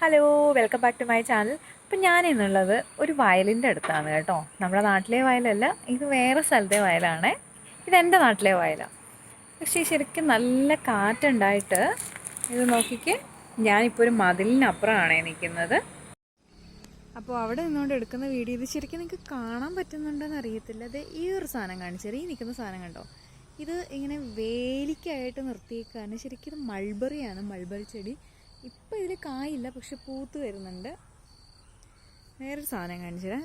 Hello, welcome back to my channel. അപ്പം ഞാനിന്നുള്ളത് ഒരു വയലിൻ്റെ അടുത്താണ് കേട്ടോ. നമ്മുടെ നാട്ടിലെ വയലല്ല, ഇത് വേറെ സ്ഥലത്തെ വയലാണ്. ഇതെൻ്റെ നാട്ടിലെ വയലാണ്. പക്ഷേ ശരിക്കും നല്ല കാറ്റുണ്ടായിട്ട് ഇത് നോക്കിക്ക്, ഞാനിപ്പോൾ ഒരു മതിലിനപ്പുറമാണ് നിൽക്കുന്നത്. അപ്പോൾ അവിടെ നിന്നുകൊണ്ട് എടുക്കുന്ന വീഡിയോ ഇത് ശരിക്കും നിങ്ങൾക്ക് കാണാൻ പറ്റുന്നുണ്ടെന്ന് അറിയത്തില്ല. അത് ഈ ഒരു സാധനം കാണിച്ചത്, ഈ നിൽക്കുന്ന സാധനം കണ്ടോ, ഇത് ഇങ്ങനെ വേലിക്കായിട്ട് നിർത്തിയേക്കാണ്. ശരിക്കും ഇത് മൾബറിയാണ്, മൾബറി ചെടി. ഇപ്പം ഇതിൽ കായില്ല, പക്ഷെ പൂത്ത് വരുന്നുണ്ട്. വേറൊരു സാധനം കാണിച്ചു തരാം.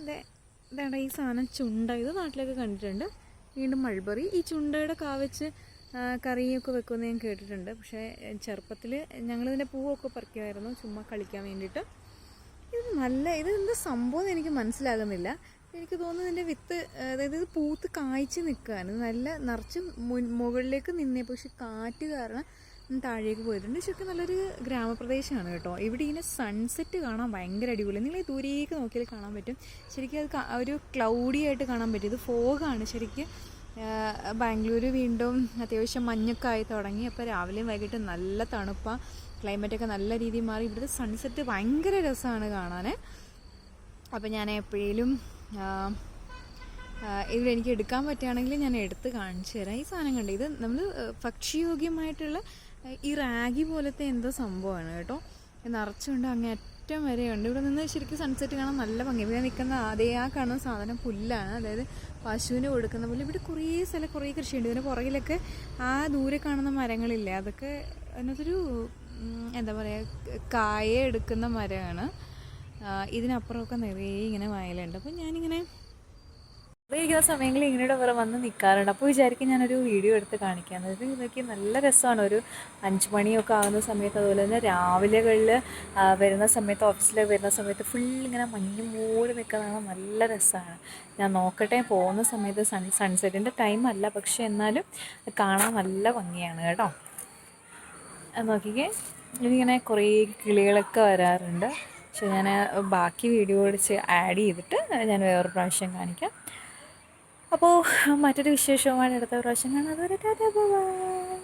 ഇതാണ്ട ഈ സാധനം ചുണ്ട, ഇത് നാട്ടിലൊക്കെ കണ്ടിട്ടുണ്ട്. വീണ്ടും മൾബറി. ഈ ചുണ്ടയുടെ കാ വെച്ച് കറിയൊക്കെ വെക്കുമെന്ന് ഞാൻ കേട്ടിട്ടുണ്ട്. പക്ഷേ ചെറുപ്പത്തിൽ ഞങ്ങളിതിൻ്റെ പൂവൊക്കെ പറിക്കുമായിരുന്നു, ചുമ്മാ കളിക്കാൻ വേണ്ടിയിട്ട്. ഇത് എന്താ സംഭവം എനിക്ക് മനസ്സിലാകുന്നില്ല. എനിക്ക് തോന്നുന്നു ഇതിൻ്റെ വിത്ത്, അതായത് ഇത് പൂത്ത് കായ്ച്ച് നിൽക്കുകയാണ്. നല്ല നിറച്ച് മുകളിലേക്ക് നിന്നേ, പക്ഷെ കാറ്റ് കാരണം താഴേക്ക് പോയിട്ടുണ്ട്. ശരിക്കും നല്ലൊരു ഗ്രാമപ്രദേശമാണ് കേട്ടോ. ഇവിടെ ഇങ്ങനെ സൺസെറ്റ് കാണാൻ ഭയങ്കര അടിപൊളി. നിങ്ങൾ ഈ ദൂരേക്ക് നോക്കിയാൽ കാണാൻ പറ്റും. ശരിക്കും അത് ഒരു ക്ലൗഡി ആയിട്ട് കാണാൻ പറ്റും. ഇത് ഫോഗാണ് ശരിക്കും. ബാംഗ്ലൂർ വീണ്ടും അത്യാവശ്യം മഞ്ഞൊക്കെ ആയി തുടങ്ങി. അപ്പോൾ രാവിലെയും വൈകിട്ട് നല്ല തണുപ്പാണ്, ക്ലൈമറ്റൊക്കെ നല്ല രീതിയിൽ മാറി. ഇവിടുത്തെ സൺസെറ്റ് ഭയങ്കര രസമാണ് കാണാൻ. അപ്പോൾ ഞാൻ എപ്പോഴേലും ഇതിലെനിക്ക് എടുക്കാൻ പറ്റുകയാണെങ്കിൽ ഞാൻ എടുത്ത് കാണിച്ചു തരാം. ഈ സാധനം കണ്ട്, ഇത് നമ്മൾ ഭക്ഷ്യയോഗ്യമായിട്ടുള്ള ഈ റാഗി പോലത്തെ എന്തോ സംഭവമാണ് കേട്ടോ. നിറച്ചുകൊണ്ട് അങ്ങേ അറ്റം വരെയുണ്ട്. ഇവിടെ നിന്ന് ശരിക്കും സൺസെറ്റ് കാണാൻ നല്ല ഭംഗി. ഇവിടെ നിൽക്കുന്ന ആ കാണുന്ന സാധനം പുല്ലാണ്, അതായത് പശുവിന് കൊടുക്കുന്ന പുല്ല്. ഇവിടെ കുറേ സ്ഥലം കുറേ കൃഷിയുണ്ട്. ഇതിന് പുറകിലൊക്കെ ആ ദൂരെ കാണുന്ന മരങ്ങളില്ലേ, അതൊക്കെ അതിനകത്തൊരു എന്താ പറയുക, കായ എടുക്കുന്ന മരമാണ്. ഇതിനപ്പുറമൊക്കെ നിറയെ ഇങ്ങനെ വയലുണ്ട്. അപ്പോൾ ഞാനിങ്ങനെ ഇരിക്കുന്ന സമയങ്ങളിൽ ഇങ്ങനെയുടെ വേറെ വന്ന് നിൽക്കാറുണ്ട്. അപ്പോൾ വിചാരിക്കും ഞാനൊരു വീഡിയോ എടുത്ത് കാണിക്കാമെന്നത്. ഇതൊക്കെ നല്ല രസമാണ്. ഒരു 5 മണിയൊക്കെ ആകുന്ന സമയത്ത്, അതുപോലെ തന്നെ രാവിലെകളിൽ വരുന്ന സമയത്ത്, ഓഫീസിൽ വരുന്ന സമയത്ത് ഫുൾ ഇങ്ങനെ മഞ്ഞ് മൂടി നിൽക്കുന്നതാണ്. നല്ല രസമാണ്. ഞാൻ നോക്കട്ടെ, പോകുന്ന സമയത്ത് സൺസെറ്റിൻ്റെ ടൈം അല്ല, പക്ഷേ എന്നാലും കാണാൻ നല്ല ഭംഗിയാണ് കേട്ടോ. നോക്കിക്കേ, ഇതിങ്ങനെ കുറേ കിളികളൊക്കെ വരാറുണ്ട്. പക്ഷെ ഞാൻ ബാക്കി വീഡിയോ അടിച്ച് ആഡ് ചെയ്തിട്ട് ഞാൻ വേറൊരു പ്രാവശ്യം കാണിക്കാം. അപ്പോൾ മറ്റൊരു വിശേഷവുമായി അടുത്ത പ്രാവശ്യം കാണാം. അതുവരെ ടാറ്റാ, ബൈ.